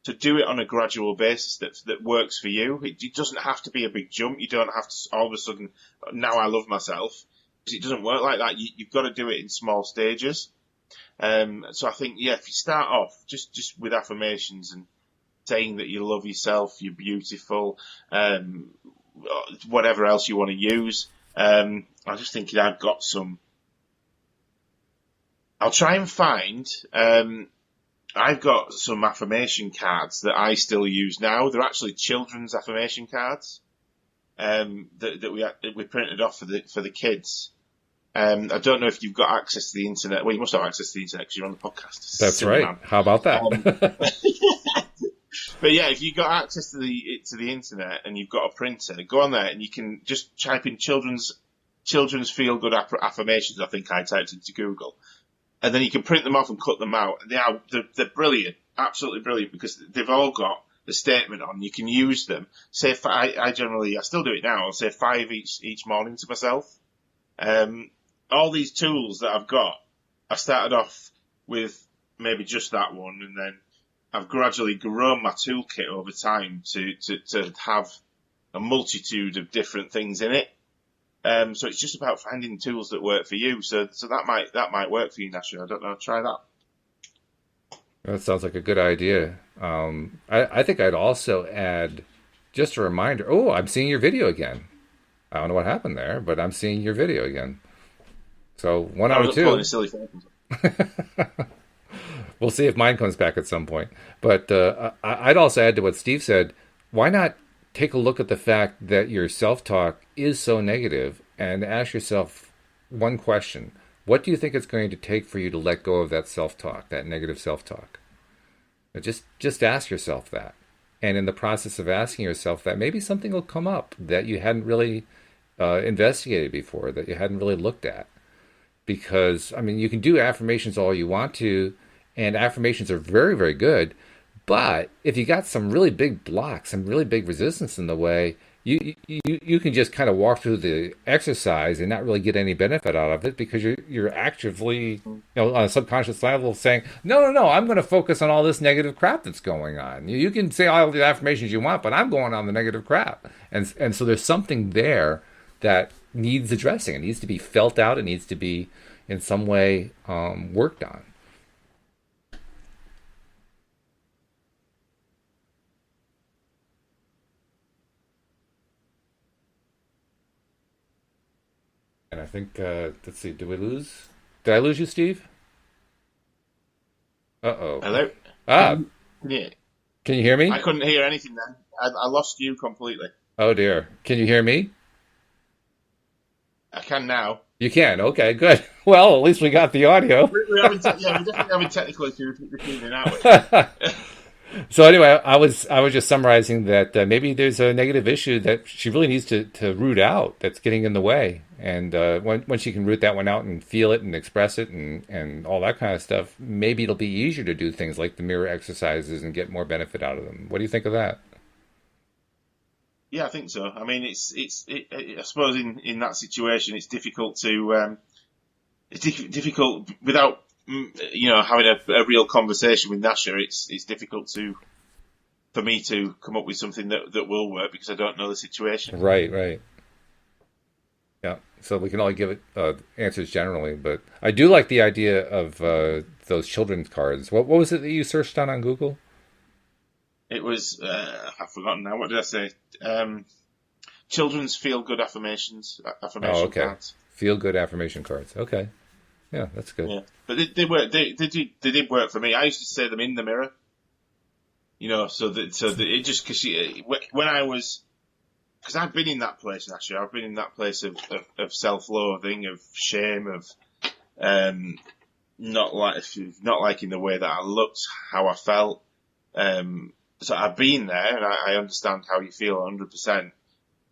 So do it on a gradual basis that works for you. It doesn't have to be a big jump. You don't have to all of a sudden, now I love myself. It doesn't work like that. You've got to do it in small stages. So I think, if you start off just with affirmations and saying that you love yourself, you're beautiful, whatever else you want to use. I'm just thinking I've got some. I'll try and find. I've got some affirmation cards that I still use now. They're actually children's affirmation cards that we printed off for the kids. I don't know if you've got access to the internet. Well, you must have access to the internet because you're on the podcast. That's right. Man. How about that? But yeah, if you've got access to the internet and you've got a printer, go on there and you can just type in children's feel good affirmations. I think I typed into Google, and then you can print them off and cut them out. And they're brilliant, absolutely brilliant, because they've all got the statement on. You can use them. Say I still do it now. I'll say 5 each morning to myself. All these tools that I've got, I started off with maybe just that one, and then I've gradually grown my toolkit over time to have a multitude of different things in it. So it's just about finding tools that work for you. So that might work for you, Nasha. I don't know. Try that. That sounds like a good idea. I think I'd also add just a reminder. Oh, I'm seeing your video again. I don't know what happened there, but I'm seeing your video again. So 1 out of 2. Silly We'll see if mine comes back at some point. But I'd also add to what Steve said, why not take a look at the fact that your self-talk is so negative and ask yourself one question. What do you think it's going to take for you to let go of that self-talk, that negative self-talk? Just ask yourself that. And in the process of asking yourself that, maybe something will come up that you hadn't really investigated before, that you hadn't really looked at. Because, I mean, you can do affirmations all you want to, and affirmations are very, very good. But if you got some really big blocks, some really big resistance in the way, you can just kind of walk through the exercise and not really get any benefit out of it, because you're actively, on a subconscious level saying, no, I'm going to focus on all this negative crap that's going on. You can say all the affirmations you want, but I'm going on the negative crap. And so there's something there that needs addressing. It needs to be felt out. It needs to be in some way worked on. And I think, let's see, did I lose you, Steve? Uh-oh. Hello? Yeah. Can you hear me? I couldn't hear anything then. I lost you completely. Oh, dear. Can you hear me? I can now. You can? Okay, good. Well, at least we got the audio. We're definitely having technical issues this evening, aren't we? So anyway, I was just summarizing that maybe there's a negative issue that she really needs to root out that's getting in the way. And when she can root that one out and feel it and express it and all that kind of stuff, maybe it'll be easier to do things like the mirror exercises and get more benefit out of them. What do you think of that? Yeah, I think so. I mean, I suppose in that situation, it's difficult to difficult without having a real conversation with Nasha. It's difficult for me to come up with something that will work because I don't know the situation. Right, right. Yeah. So we can only give it answers generally, but I do like the idea of those children's cards. What was it that you searched on Google? It was I've forgotten now. What did I say? Children's feel good Oh, affirmation okay. cards. Feel good affirmation cards. Okay. Yeah, that's good. Yeah, but they work. They did work for me. I used to say them in the mirror. So that it just because when I was because I've been in that place actually. I've been in that place of self-loathing, of shame, of not liking the way that I looked, how I felt. So I've been there, and I understand how you feel 100%.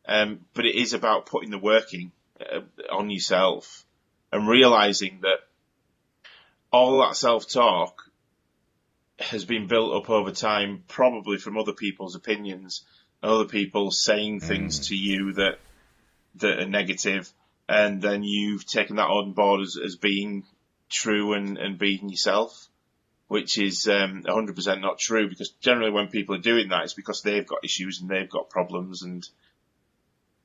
But it is about putting the work in on yourself and realizing that all that self-talk has been built up over time, probably from other people's opinions, other people saying things to you that are negative, and then you've taken that on board as being true and being yourself, which is 100% not true, because generally when people are doing that, it's because they've got issues and they've got problems, and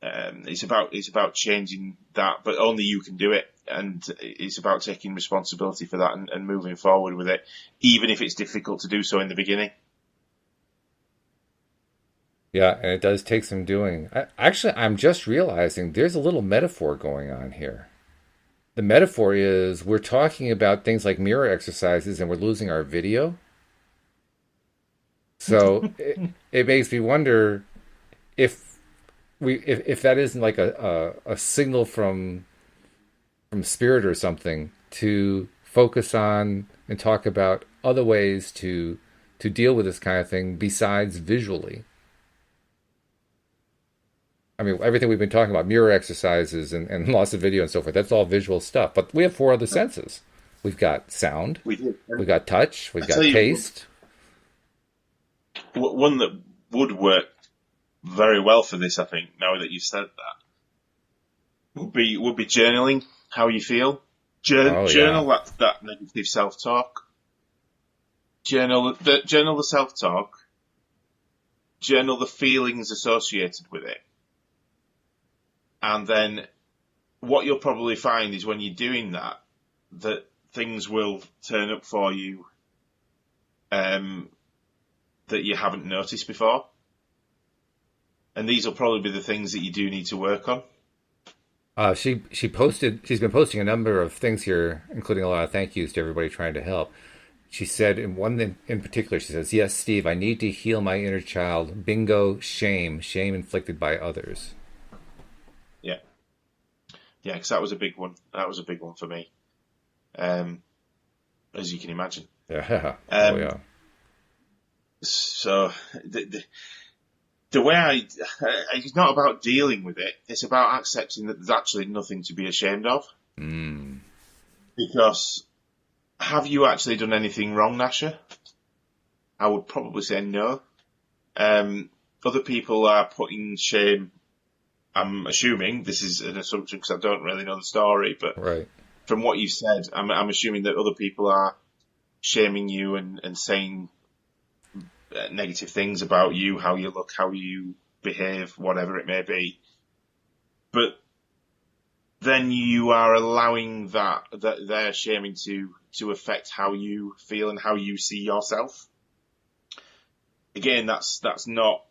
it's about changing that, but only you can do it, and it's about taking responsibility for that and moving forward with it, even if it's difficult to do so in the beginning. Yeah, and it does take some doing. I'm just realizing there's a little metaphor going on here. The metaphor is we're talking about things like mirror exercises and we're losing our video. So it makes me wonder if if that isn't like a signal from spirit or something to focus on and talk about other ways to deal with this kind of thing besides visually. I mean, everything we've been talking about, mirror exercises and loss of video and so forth, that's all visual stuff. But we have four other senses. We've got sound, We do. we've got touch, we've got tell you, taste. one that would work very well for this, I think, now that you've said that, would be journaling how you feel. Journal that negative self-talk. Journal the self-talk. Journal the feelings associated with it. And then what you'll probably find is when you're doing that things will turn up for you that you haven't noticed before. And these will probably be the things that you do need to work on. She's been posting a number of things here, including a lot of thank yous to everybody trying to help. She said in one in particular, she says, "Yes, Steve, I need to heal my inner child. Bingo, shame inflicted by others." Yeah. Yeah, because that was a big one. That was a big one for me. As you can imagine. Yeah. Oh, yeah. So the way it's not about dealing with it. It's about accepting that there's actually nothing to be ashamed of. Because have you actually done anything wrong, Nasha? I would probably say no. Other people are putting shame. I'm assuming, this is an assumption because I don't really know the story, but right. From what you said, I'm assuming that other people are shaming you and saying negative things about you, how you look, how you behave, whatever it may be. But then you are allowing that they're shaming to affect how you feel and how you see yourself. Again, that's not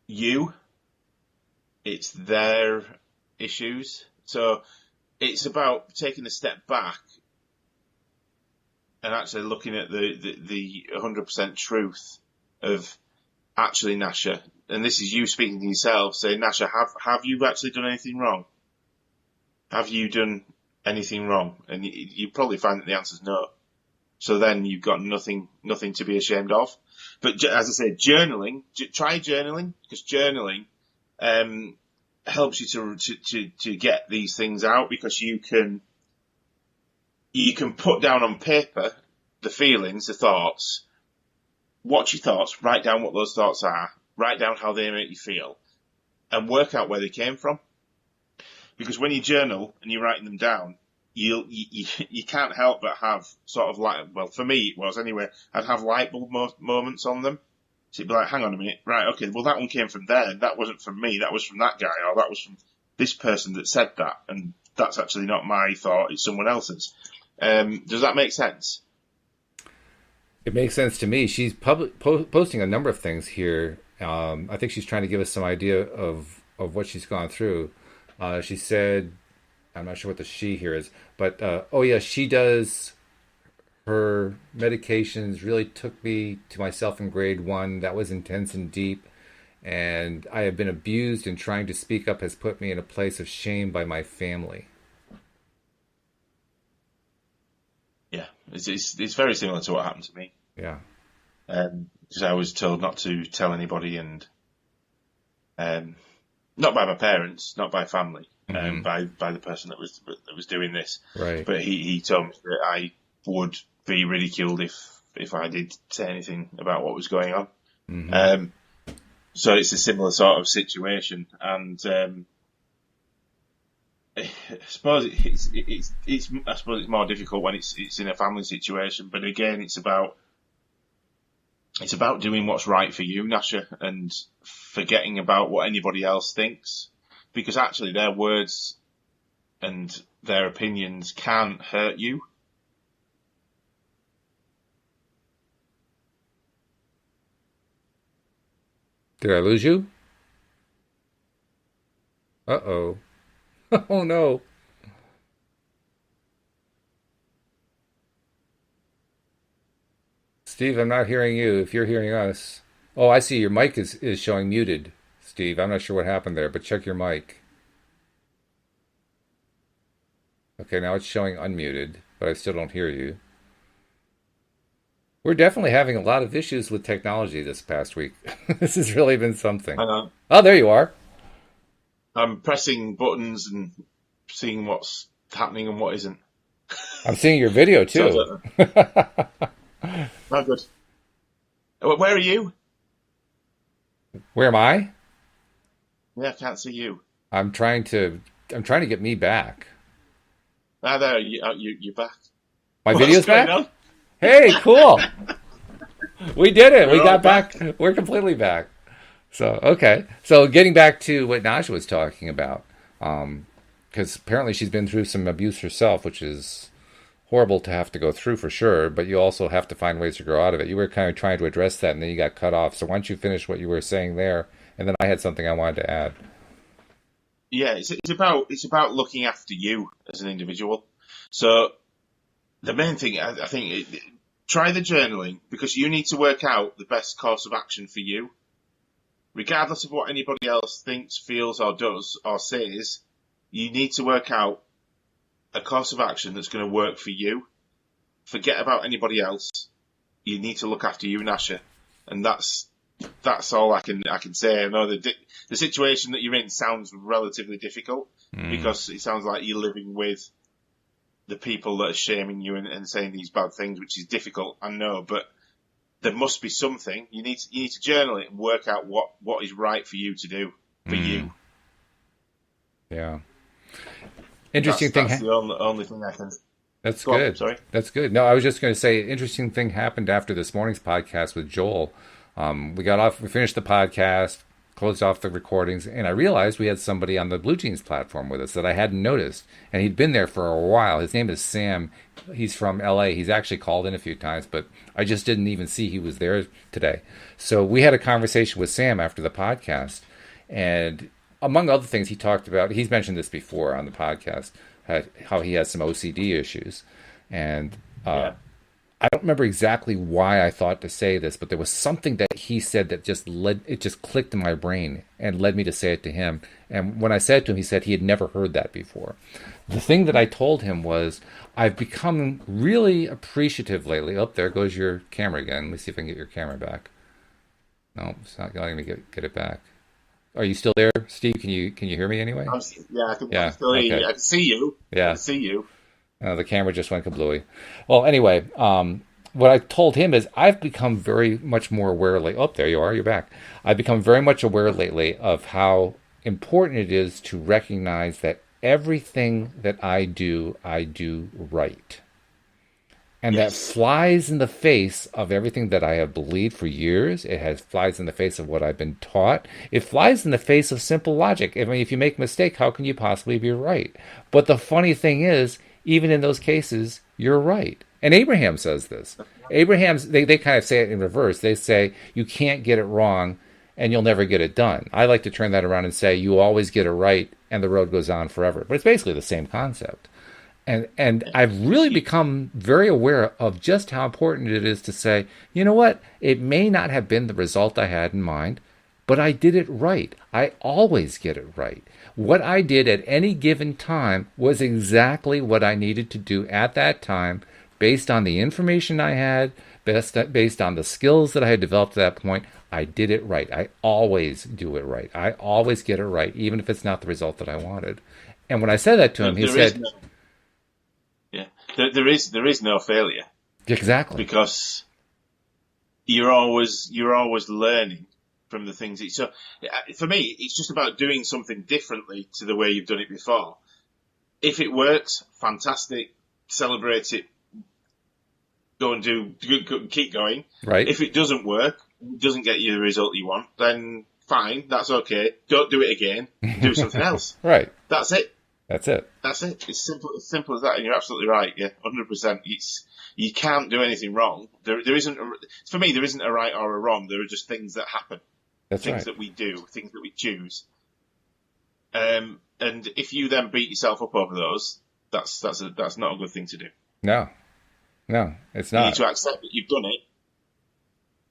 you. It's their issues. So it's about taking a step back and actually looking at the 100% truth of actually, Nasha, and this is you speaking to yourself, saying, Nasha, have you actually done anything wrong? Have you done anything wrong? And you probably find that the answer is no. So then you've got nothing to be ashamed of. But as I said, journaling, try journaling, because journaling helps you to get these things out, because you can put down on paper the feelings, the thoughts, watch your thoughts, write down what those thoughts are, write down how they make you feel, and work out where they came from. Because when you journal and you're writing them down, you can't help but have sort of like, well, for me it was anyway, I'd have light bulb moments on them. So it'd be like, hang on a minute, right, okay, well that one came from there, that wasn't from me, that was from that guy, or that was from this person that said that, and that's actually not my thought, it's someone else's. Does that make sense? It makes sense to me. She's posting a number of things here. I think she's trying to give us some idea of what she's gone through. She said, I'm not sure what the she here is, but she does her medications really took me to myself in grade 1. That was intense and deep. And I have been abused, and trying to speak up has put me in a place of shame by my family. Yeah, it's very similar to what happened to me. Yeah. Because I was told not to tell anybody, and not by my parents, not by family, by the person that was doing this. Right. But he told me that I would be ridiculed if I did say anything about what was going on. Mm-hmm. So it's a similar sort of situation, and I suppose it's more difficult when it's in a family situation. But again, it's about doing what's right for you, Nasha, and forgetting about what anybody else thinks, because actually their words and their opinions can hurt you. Did I lose you? Uh-oh. Oh, no. Steve, I'm not hearing you. If you're hearing us. Oh, I see. Your mic is showing muted, Steve. I'm not sure what happened there, but check your mic. Okay, now it's showing unmuted, but I still don't hear you. We're definitely having a lot of issues with technology this past week. This has really been something. I know. Oh, there you are. I'm pressing buttons and seeing what's happening and what isn't. I'm seeing your video too. Oh, good. Where are you? Where am I? Yeah, I can't see you. I'm trying to get me back. Ah, there, you're back. My video's back? Hey, cool. We did it. We got back. We're completely back. So, okay. So getting back to what Nasha was talking about, because apparently she's been through some abuse herself, which is horrible to have to go through for sure, but you also have to find ways to grow out of it. You were kind of trying to address that, and then you got cut off. So why don't you finish what you were saying there, and then I had something I wanted to add. Yeah, it's about looking after you as an individual. So the main thing, I think, try the journaling, because you need to work out the best course of action for you. Regardless of what anybody else thinks, feels, or does, or says, you need to work out a course of action that's going to work for you. Forget about anybody else. You need to look after you, Nasha. And that's all I can say. I know the situation that you're in sounds relatively difficult, because it sounds like you're living with the people that are shaming you and saying these bad things, which is difficult, I know, but there must be something. You need to journal it and work out what is right for you to do for you. Yeah. Interesting thing. That's the only thing I can. That's Go good. on, sorry. That's good. No, I was just going to say, interesting thing happened after this morning's podcast with Joel. We finished the podcast, closed off the recordings, and I realized we had somebody on the Blue Jeans platform with us that I hadn't noticed, and he'd been there for a while. His name is Sam. He's from LA. He's actually called in a few times, but I just didn't even see he was there today. So we had a conversation with Sam after the podcast, and among other things, he talked about, he's mentioned this before on the podcast, how he has some OCD issues. And I don't remember exactly why I thought to say this, but there was something that he said that just clicked in my brain and led me to say it to him. And when I said it to him, he said he had never heard that before. The thing that I told him was, I've become really appreciative lately. Oh, there goes your camera again. Let me see if I can get your camera back. No, it's not letting me get it back. Are you still there, Steve? Can you hear me anyway? I can still hear you. I can see you. Yeah. I can see you. The camera just went kablooey. Well, anyway, what I told him is I've become very much more aware lately. Oh, there you are. You're back. I've become very much aware lately of how important it is to recognize that everything that I do right. And that flies in the face of everything that I have believed for years. It flies in the face of what I've been taught. It flies in the face of simple logic. I mean, if you make a mistake, how can you possibly be right? But the funny thing is, even in those cases, you're right. And Abraham says this. They kind of say it in reverse. They say, you can't get it wrong and you'll never get it done. I like to turn that around and say, you always get it right and the road goes on forever. But it's basically the same concept. And I've really become very aware of just how important it is to say, you know what? It may not have been the result I had in mind, but I did it right. I always get it right. What I did at any given time was exactly what I needed to do at that time, based on the information I had, based on the skills that I had developed at that point. I did it right. I always do it right. I always get it right, even if it's not the result that I wanted. And when I said that to him, he said... There is no failure. Exactly. Because you're always learning from the things. So for me, it's just about doing something differently to the way you've done it before. If it works, fantastic. Celebrate it. Go and keep going. Right. If it doesn't work, doesn't get you the result you want, then fine. That's okay. Don't do it again. Do something else. Right. That's it. That's it. That's it. It's simple as that, and you're absolutely right. Yeah, 100%. You can't do anything wrong. There isn't. For me, there isn't a right or a wrong. There are just things that happen. That's things right. that we do, things that we choose. And if you then beat yourself up over those, that's not a good thing to do. No, it's not. You need to accept that you've done it.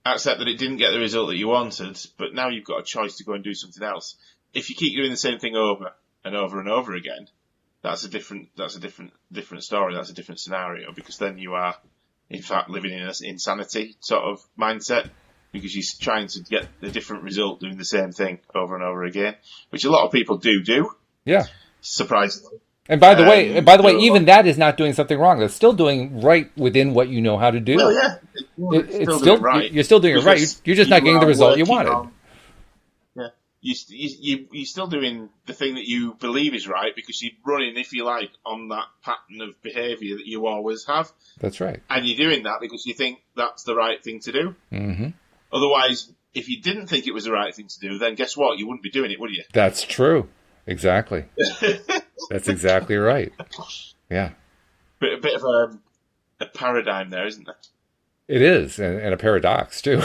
Accept that it didn't get the result that you wanted, but now you've got a choice to go and do something else. If you keep doing the same thing over and over and over again, that's a different story. That's a different scenario, because then you are, in fact, living in an insanity sort of mindset, because you're trying to get a different result doing the same thing over and over again, which a lot of people do. Yeah. Surprisingly. And by the way, even that is not doing something wrong. That's still doing right within what you know how to do. Well, yeah. It's still right. You're still doing it right. You're just not getting the result you wanted. You're still doing the thing that you believe is right, because you're running, if you like, on that pattern of behaviour that you always have. That's right. And you're doing that because you think that's the right thing to do. Mm-hmm. Otherwise, if you didn't think it was the right thing to do, then guess what? You wouldn't be doing it, would you? That's true. Exactly. That's exactly right. Yeah. A bit of a paradigm there, isn't there? It is, and a paradox too.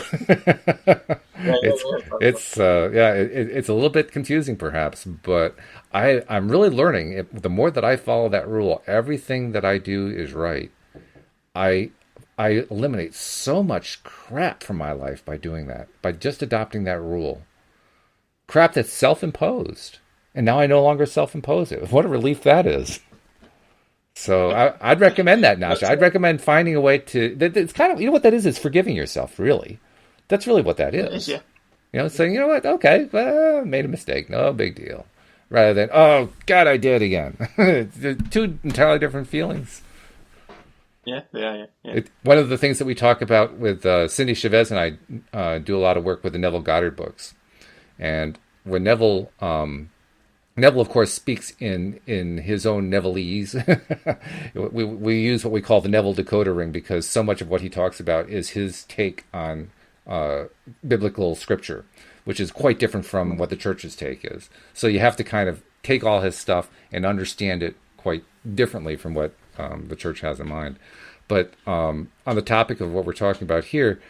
It's a little bit confusing perhaps, but I'm really learning. The more that I follow that rule, everything that I do is right. I eliminate so much crap from my life by doing that, by just adopting that rule. Crap that's self-imposed, and now I no longer self-impose it. What a relief that is. So I'd recommend that, Nasha. I'd recommend finding a way to... It's kind of... You know what that is? It's forgiving yourself, really. That's really what that is. It is, yeah. You know, saying, you know what? Okay, made a mistake. No big deal. Rather than, oh, God, I did again. Two entirely different feelings. Yeah. One of the things that we talk about with Cindy Chavez and I do a lot of work with the Neville Goddard books. And when Neville, of course, speaks in his own Nevilleese. we use what we call the Neville decoder ring, because so much of what he talks about is his take on biblical scripture, which is quite different from what the church's take is. So you have to kind of take all his stuff and understand it quite differently from what the church has in mind. But on the topic of what we're talking about here,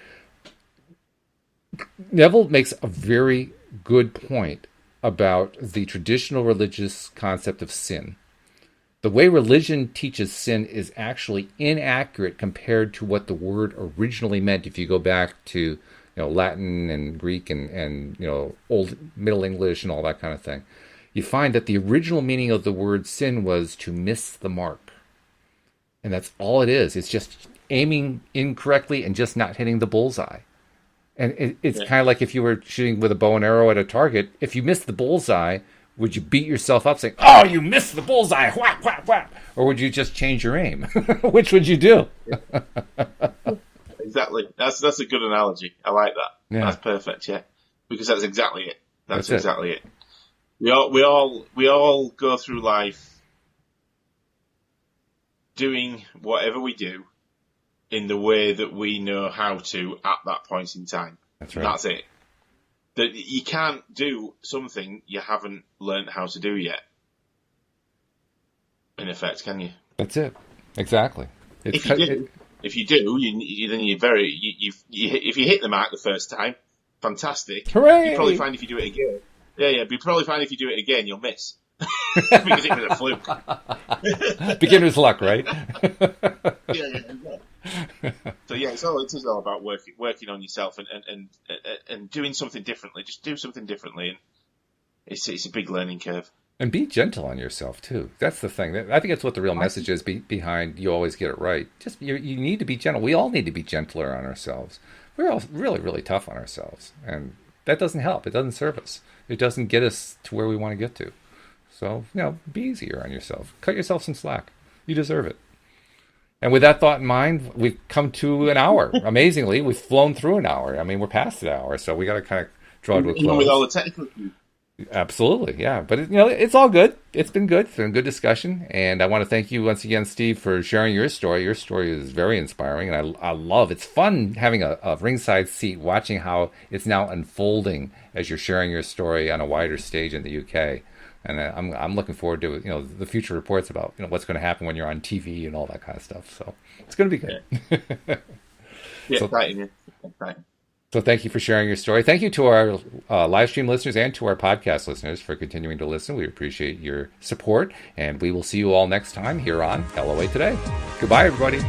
Neville makes a very good point about the traditional religious concept of sin. The way religion teaches sin is actually inaccurate compared to what the word originally meant. If you go back to Latin and Greek and Old Middle English and all that kind of thing, you find that the original meaning of the word sin was to miss the mark. And that's all it is. It's just aiming incorrectly and just not hitting the bullseye. And it's kind of like if you were shooting with a bow and arrow at a target. If you missed the bullseye, would you beat yourself up saying, oh, you missed the bullseye, whap, whap, whap? Or would you just change your aim? Which would you do? exactly. That's a good analogy. I like that. Yeah. That's perfect. Yeah, because that's exactly it. That's exactly it. it. We all go through life doing whatever we do in the way that we know how to at that point in time. That's right. That's it. That you can't do something you haven't learned how to do yet. In effect, can you? That's it. Exactly. If you do, then you're if you hit the mark the first time, fantastic. Hooray! You probably find if you do it again. Yeah, but you probably find if you do it again, you'll miss. Because it was a fluke. Beginner's luck, right? Yeah. So yeah, it is all about working on yourself and doing something differently. Just do something differently, and it's a big learning curve. And be gentle on yourself too. That's the thing. I think that's what the real message is behind you always get it right. Just you need to be gentle. We all need to be gentler on ourselves. We're all really, really tough on ourselves, and that doesn't help. It doesn't serve us. It doesn't get us to where we want to get to. So, be easier on yourself. Cut yourself some slack. You deserve it. And with that thought in mind, we've come to an hour. Amazingly, we've flown through an hour. I mean, we're past the hour, so we got to kind of draw to a close. Even with all the technical. Absolutely, yeah. But, it's all good. It's been good. It's been a good discussion. And I want to thank you once again, Steve, for sharing your story. Your story is very inspiring, and I love it's fun having a ringside seat, watching how it's now unfolding as you're sharing your story on a wider stage in the UK. And I'm looking forward to the future reports about what's going to happen when you're on TV and all that kind of stuff. So it's going to be good. Yeah, exciting. So thank you for sharing your story. Thank you to our live stream listeners and to our podcast listeners for continuing to listen. We appreciate your support, and we will see you all next time here on LOA Today. Goodbye, everybody.